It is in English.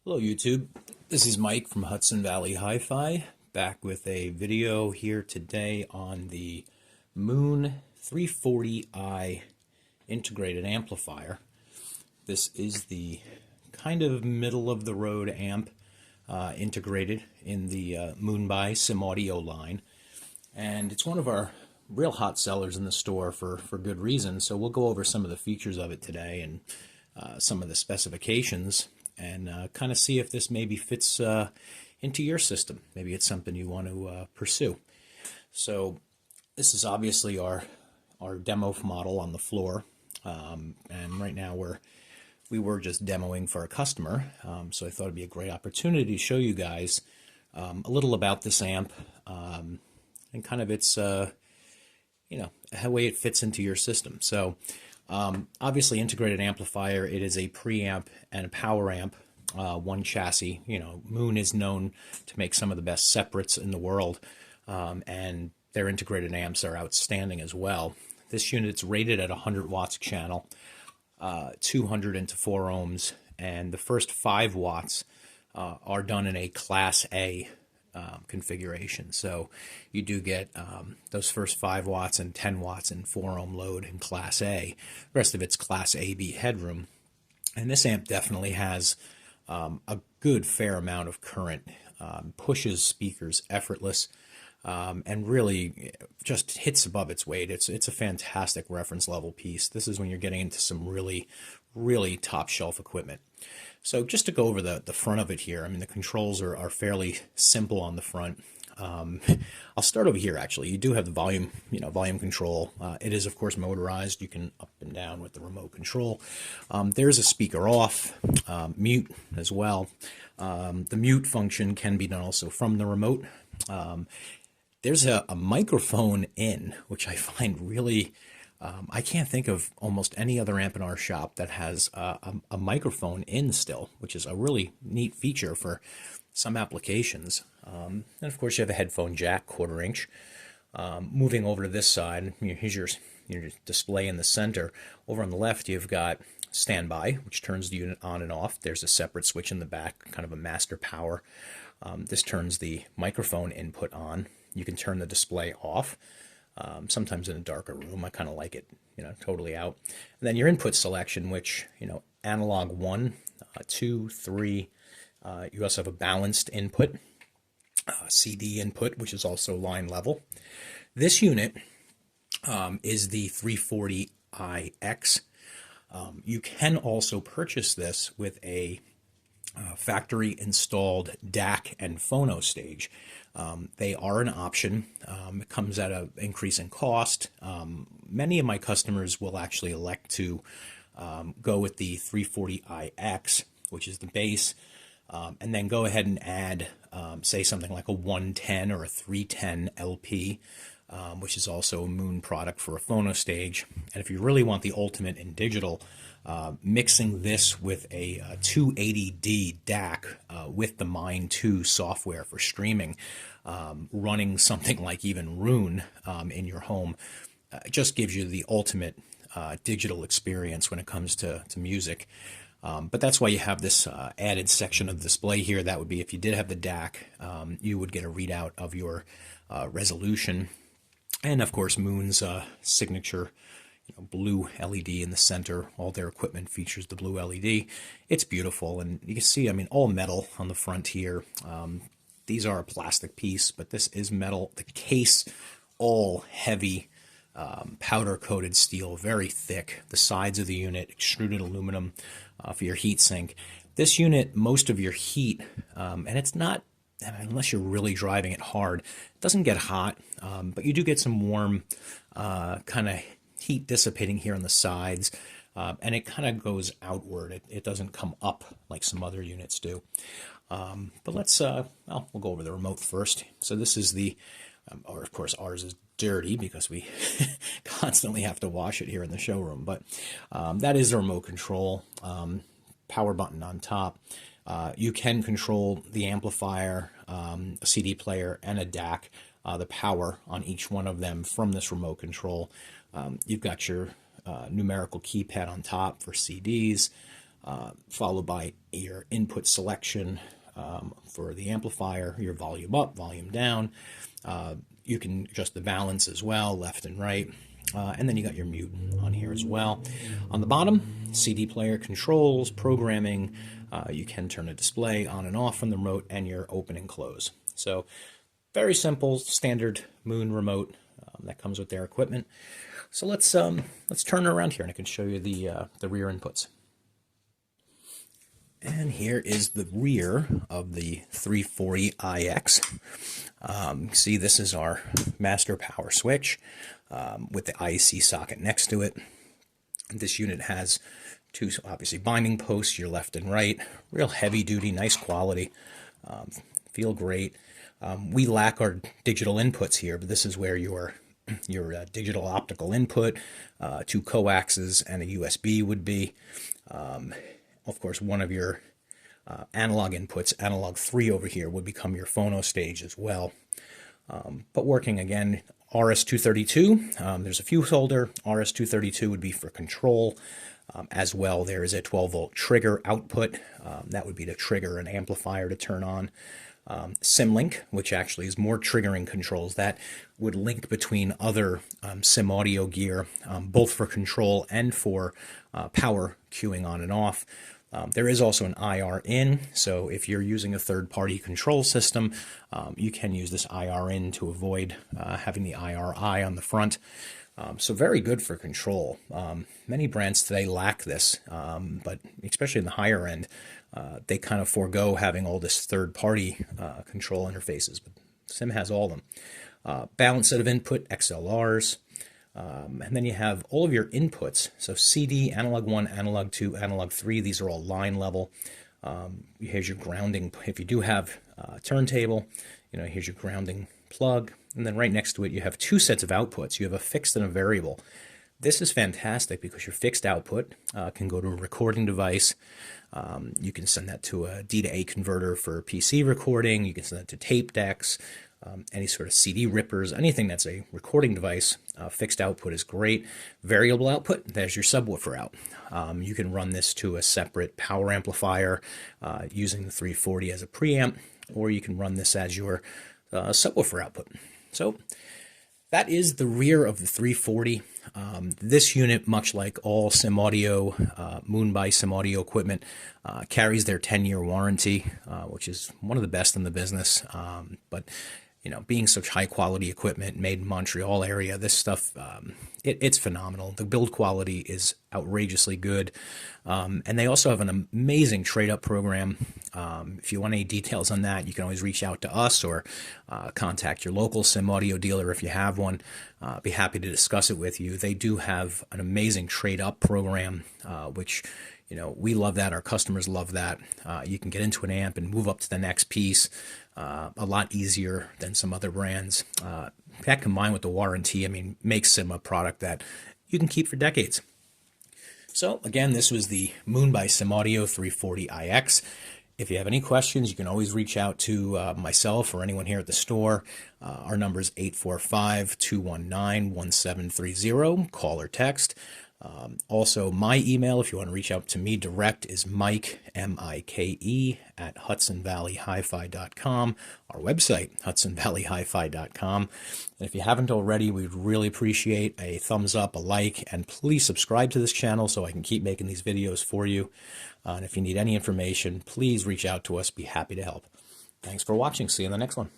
Hello YouTube, this is Mike from Hudson Valley Hi-Fi, back with a video here today on the Moon 340i integrated amplifier. This is the kind of middle of the road amp integrated in the Moon by Sim Audio line, and it's one of our real hot sellers in the store for good reason. So we'll go over some of the features of it today and some of the specifications, and kind of see if this maybe fits into your system. Maybe it's something you want to pursue. So this is obviously our demo model on the floor, and right now we were just demoing for a customer, so I thought it'd be a great opportunity to show you guys a little about this amp, and kind of its how way it fits into your system. So obviously integrated amplifier, it is a preamp and a power amp, one chassis. Moon is known to make some of the best separates in the world, and their integrated amps are outstanding as well. This unit's rated at 100 watts channel, 200 into 4 ohms, and the first 5 watts are done in a Class A configuration. So you do get those first 5 watts and 10 watts and 4 ohm load in Class A. The rest of it's Class AB headroom. And this amp definitely has a good fair amount of current, pushes speakers effortless, and really just hits above its weight. It's a fantastic reference level piece. This is when you're getting into some really top shelf equipment. So just to go over the front of it here, I mean, the controls are fairly simple on the front. I'll start over here actually. You do have the volume control. It is of course motorized. You can up and down with the remote control. There's a speaker off, mute as well. The mute function can be done also from the remote. There's a microphone in, which I find really, I can't think of almost any other amp in our shop that has a microphone in still, which is a really neat feature for some applications. And of course you have a headphone jack, 1/4 inch. Moving over to this side, here's your display in the center. Over on the left you've got standby, which turns the unit on and off. There's a separate switch in the back, kind of a master power. This turns the microphone input on. You can turn the display off. Sometimes in a darker room, I kind of like it, totally out. And then your input selection, which, analog 1, 2, 3. You also have a balanced input, CD input, which is also line level. This unit is the 340iX. You can also purchase this with a factory installed DAC and phono stage. They are an option. It comes at an increase in cost. Many of my customers will actually elect to go with the 340iX, which is the base, and then go ahead and add, say, something like a 110 or a 310 LP, which is also a Moon product for a phono stage. And if you really want the ultimate in digital, mixing this with a 280D DAC with the Mind 2 software for streaming, running something like even Rune in your home, just gives you the ultimate digital experience when it comes to music. But that's why you have this added section of display here. That would be if you did have the DAC, you would get a readout of your resolution. And of course, Moon's signature blue LED in the center. All their equipment features the blue LED. It's beautiful, and you can see, I mean, all metal on the front here. These are a plastic piece, but this is metal. The case, all heavy, powder-coated steel, very thick. The sides of the unit, extruded aluminum for your heat sink. This unit, most of your heat, and it's not, unless you're really driving it hard, it doesn't get hot, but you do get some warm kind of heat dissipating here on the sides, and it kind of goes outward. It doesn't come up like some other units do. But let's, well, we'll go over the remote first. So this is the, or of course ours is dirty because we constantly have to wash it here in the showroom, but that is the remote control, power button on top. You can control the amplifier, a CD player, and a DAC, the power on each one of them from this remote control. You've got your numerical keypad on top for CDs, followed by your input selection for the amplifier, your volume up, volume down. You can adjust the balance as well, left and right. And then you got your mute on here as well. On the bottom, CD player controls, programming. You can turn a display on and off from the remote, and your open and close. So very simple, standard Moon remote that comes with their equipment. So let's turn it around here, and I can show you the rear inputs. And here is the rear of the 340iX. See, this is our master power switch with the IC socket next to it. This unit has two, obviously, binding posts, your left and right. Real heavy duty, nice quality. Feel great. We lack our digital inputs here, but this is where your digital optical input, two coaxes, and a USB would be. Of course, one of your analog inputs, analog 3 over here, would become your phono stage as well. But working again, RS-232, there's a fuse holder. RS-232 would be for control. As well, there is a 12-volt trigger output. That would be to trigger an amplifier to turn on. SimLink, which actually is more triggering controls, that would link between other sim audio gear, both for control and for power queuing on and off. There is also an IR in, so if you're using a third-party control system, you can use this IR in to avoid having the IRI on the front. So very good for control. Many brands today lack this, but especially in the higher end, they kind of forego having all this third-party control interfaces. But Sim has all of them. Balanced set of input, XLRs, and then you have all of your inputs. So CD, analog 1, analog 2, analog 3, these are all line level. Here's your grounding. If you do have a turntable, here's your grounding plug. And then right next to it, you have two sets of outputs. You have a fixed and a variable. This is fantastic because your fixed output can go to a recording device. You can send that to a D to A converter for PC recording. You can send that to tape decks, any sort of CD rippers, anything that's a recording device. Fixed output is great. Variable output, there's your subwoofer out. You can run this to a separate power amplifier using the 340 as a preamp, or you can run this as your subwoofer output. So that is the rear of the 340. This unit, much like all sim audio, Moon by Sim Audio equipment, carries their 10-year warranty, which is one of the best in the business. But being such high quality equipment made in Montreal area, this stuff, it's phenomenal. The build quality is outrageously good. And they also have an amazing trade-up program. If you want any details on that, you can always reach out to us or contact your local sim audio dealer if you have one. Be happy to discuss it with you. They do have an amazing trade-up program, which we love that. Our customers love that. You can get into an amp and move up to the next piece a lot easier than some other brands. That combined with the warranty, makes Sim a product that you can keep for decades. So again, this was the Moon by Sim Audio 340iX. If you have any questions, you can always reach out to myself or anyone here at the store. Our number is 845-219-1730. Call or text. Also, my email, if you want to reach out to me direct, is Mike, M-I-K-E, at HudsonValleyHiFi.com. Our website, HudsonValleyHiFi.com. And if you haven't already, we'd really appreciate a thumbs up, a like, and please subscribe to this channel so I can keep making these videos for you. And if you need any information, please reach out to us. Be happy to help. Thanks for watching. See you in the next one.